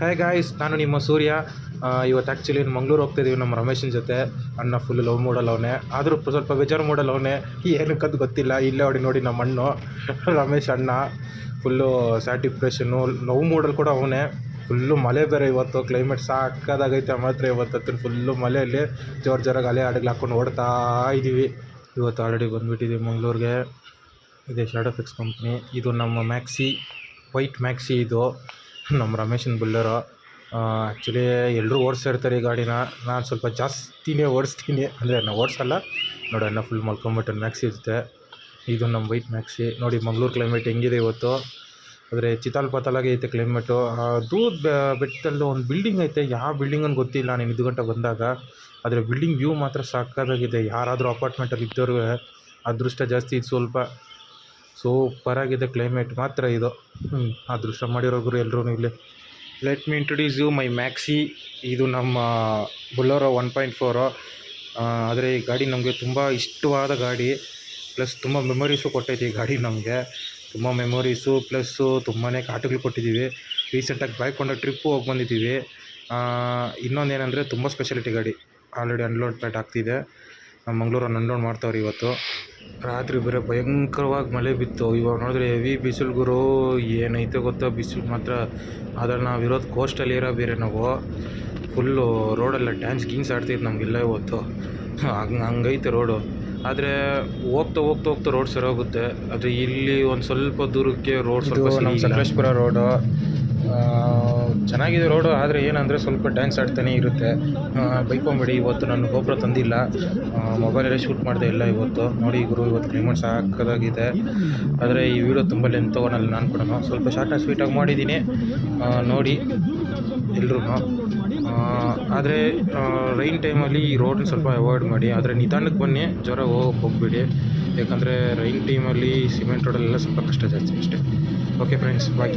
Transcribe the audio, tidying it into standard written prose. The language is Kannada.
ಹಾಯ್ ಗಾಯ್ಸ್, ನಾನು ನಿಮ್ಮ ಸೂರ್ಯ. ಇವತ್ತು ಆ್ಯಕ್ಚುಲಿ ಮಂಗ್ಳೂರು ಹೋಗ್ತಾಯಿದ್ದೀವಿ ನಮ್ಮ ರಮೇಶನ ಜೊತೆ. ಅಣ್ಣ ಫುಲ್ ಲವ್ ಮೂಡಲ್ಲಿ ಅವನೇ, ಆದರೂ ಸ್ವಲ್ಪ ಬೇಜಾರು ಮೂಡಲ್ಲಿ ಅವನೇ. ಏನಕ್ಕಂತ ಗೊತ್ತಿಲ್ಲ. ಇಲ್ಲೇ ಹೊಡಿ ನೋಡಿ ನಮ್ಮ ಅಣ್ಣು ರಮೇಶ್ ಅಣ್ಣ ಫುಲ್ಲು ಸ್ಯಾಡ್ ಡಿಪ್ರೆಷನ್ನು, ಲವ್ ಮೂಡಲ್ಲಿ ಕೂಡ ಅವನೇ. ಫುಲ್ಲು ಮಳೆ ಬೇರೆ ಇವತ್ತು, ಕ್ಲೈಮೇಟ್ ಸಾಕಾದಾಗೈತೆ. ಮಾತ್ರ ಇವತ್ತು ಫುಲ್ಲು ಮಳೆಯಲ್ಲಿ ಜೋರಾಗಿ ಅಲೆ ಹಡಗ್ಲು ಹಾಕ್ಕೊಂಡು ಓಡ್ತಾ ಇದ್ದೀವಿ. ಇವತ್ತು ಆಲ್ರೆಡಿ ಬಂದುಬಿಟ್ಟಿದ್ದೀವಿ ಮಂಗ್ಳೂರಿಗೆ. ಇದೆ ಶಾಡೋ ಫಿಕ್ಸ್ ಕಂಪ್ನಿ. ಇದು ನಮ್ಮ ಮ್ಯಾಕ್ಸಿ, ವೈಟ್ ಮ್ಯಾಕ್ಸಿ. ಇದು ನಮ್ಮ ರಮೇಶನ ಬುಲ್ಲರು. ಆ್ಯಕ್ಚುಲಿ ಎಲ್ಲರೂ ಓಡಿಸ್ತಾ ಇರ್ತಾರೆ ಈ ಗಾಡಿನ. ನಾನು ಸ್ವಲ್ಪ ಜಾಸ್ತಿನೇ ಓಡಿಸ್ತೀನಿ, ಅಂದರೆ ನಾನು ಓಡಿಸಲ್ಲ. ನೋಡಿ ಅಣ್ಣ ಫುಲ್ ಮಲ್ಕೊಂಬಿಟ್ಟು ಮ್ಯಾಕ್ಸಿ ಇರುತ್ತೆ. ಇದು ನಮ್ಮ ವೈಟ್ ಮ್ಯಾಕ್ಸಿ. ನೋಡಿ ಮಂಗ್ಳೂರು ಕ್ಲೈಮೇಟ್ ಹೆಂಗಿದೆ ಇವತ್ತು. ಆದರೆ ಚಿತಾಲ್ ಐತೆ ಕ್ಲೈಮೇಟು. ಅದು ಬೆಟ್ಟದಲ್ಲಿ ಒಂದು ಬಿಲ್ಡಿಂಗ್ ಐತೆ, ಯಾವ ಬಿಲ್ಡಿಂಗ್ ಅಂತ ಗೊತ್ತಿಲ್ಲ ನಾನು ಇದು ಗಂಟೆ ಬಂದಾಗ. ಆದರೆ ಬಿಲ್ಡಿಂಗ್ ವ್ಯೂ ಮಾತ್ರ ಸಕ್ಕತ್ತಾಗಿದೆ. ಯಾರಾದರೂ ಅಪಾರ್ಟ್ಮೆಂಟಲ್ಲಿ ಇದ್ದವ್ರಿಗೆ ಅದೃಷ್ಟ ಜಾಸ್ತಿ. ಇದು ಸ್ವಲ್ಪ ಸೂಪರಾಗಿದೆ ಕ್ಲೈಮೇಟ್ ಮಾತ್ರ ಇದು. ಅದೃಷ್ಟ ಮಾಡಿರೋರು ಎಲ್ಲರೂ ಇಲ್ಲಿ. Let me introduce you my Maxi. ಇದು ನಮ್ಮ ಬುಲೋರೋ 1.4. ಆದರೆ ಈ ಗಾಡಿ ನಮಗೆ ತುಂಬ ಇಷ್ಟವಾದ ಗಾಡಿ. ಪ್ಲಸ್ ತುಂಬ ಮೆಮೊರೀಸು ಕೊಟ್ಟೈತೆ ಈ ಗಾಡಿ ನಮಗೆ. ತುಂಬ ಮೆಮೊರೀಸು ಪ್ಲಸ್ಸು ತುಂಬಾ ಕಾಟುಗಳು ಕೊಟ್ಟಿದ್ದೀವಿ. ರೀಸೆಂಟಾಗಿ ಬೈಕ್ಕೊಂಡು ಟ್ರಿಪ್ಪು ಹೋಗಿ ಬಂದಿದ್ದೀವಿ. ಇನ್ನೊಂದೇನೆಂದರೆ ತುಂಬ ಸ್ಪೆಷಾಲಿಟಿ ಗಾಡಿ. ಆಲ್ರೆಡಿ ಅನ್ಲೋಡ್ ಪ್ಯಾಟ್ ಆಗ್ತಿದೆ. ನಮ್ಮ ಮಂಗ್ಳೂರನ್ನು ಅನ್ಲೋಡ್ ಮಾಡ್ತಾವ್ರಿ ಇವತ್ತು. ರಾತ್ರಿ ಬೇರೆ ಭಯಂಕರವಾಗಿ ಮಳೆ ಬಿತ್ತು. ಇವಾಗ ನೋಡಿದ್ರೆ ಹೆವಿ ಬಿಸಿಲು ಗುರು. ಏನೈತೆ ಗೊತ್ತಾ ಬಿಸಿಲು ಮಾತ್ರ. ಅದ್ರಲ್ಲಿ ನಾವು ಇರೋದು ಕೋಸ್ಟಲ್ ಏರಿಯಾ ಬೇರೆ. ನಾವು ಫುಲ್ಲು ರೋಡೆಲ್ಲ ಡ್ಯಾನ್ಸ್ ಗೀನ್ಸ್ ಆಡ್ತಿದ್ದು ನಮಗೆಲ್ಲ ಇವತ್ತು. ಹಂಗೈತೆ ರೋಡು. ಆದರೆ ಹೋಗ್ತಾ ರೋಡ್ ಸರೋಗುತ್ತೆ. ಆದರೆ ಇಲ್ಲಿ ಒಂದು ಸ್ವಲ್ಪ ದೂರಕ್ಕೆ ರೋಡ್ ಸ್ವಲ್ಪ ನಮ್ಮ ಸಕಲೇಶ್ಪುರ ರೋಡು ಚೆನ್ನಾಗಿದೆ ರೋಡು. ಆದರೆ ಏನಂದರೆ ಸ್ವಲ್ಪ ಡ್ಯಾನ್ಸ್ ಆಡ್ತಾನೆ ಇರುತ್ತೆ. ಬೈಕೊಂಬಿಡಿ. ಇವತ್ತು ನಾನು ಗೋಪುರ ತಂದಿಲ್ಲ, ಮೊಬೈಲಲ್ಲೇ ಶೂಟ್ ಮಾಡಿದೆ ಎಲ್ಲ ಇವತ್ತು. ನೋಡಿ ಗುರು, ಇವತ್ತು ಕ್ಲೈಮೇಟ್ ಸಾಕಾಗಿದೆ. ಆದರೆ ಈ ವಿಡಿಯೋ ತುಂಬ ಲೆಂತ್ ತೊಗೊಳಲ್ಲ ನಾನು ಕೂಡ. ಸ್ವಲ್ಪ ಶಾರ್ಟ್ ಆ್ಯಂಡ್ ಸ್ವೀಟಾಗಿ ಮಾಡಿದ್ದೀನಿ, ನೋಡಿ ಎಲ್ರೂ. ಆದರೆ ರೈನ್ ಟೈಮಲ್ಲಿ ಈ ರೋಡನ್ನ ಸ್ವಲ್ಪ ಅವಾಯ್ಡ್ ಮಾಡಿ. ಆದರೆ ನಿಧಾನಕ್ಕೆ ಬನ್ನಿ, ಜ್ವರ ಹೋಗ್ಬಿಡಿ. ಯಾಕಂದರೆ ರೈನ್ ಟೈಮಲ್ಲಿ ಸಿಮೆಂಟ್ ರೋಡಲ್ಲೆಲ್ಲ ಸ್ವಲ್ಪ ಕಷ್ಟ ಜಾಸ್ತಿ ಅಷ್ಟೇ. ಓಕೆ ಫ್ರೆಂಡ್ಸ್, ಬಾಯ್.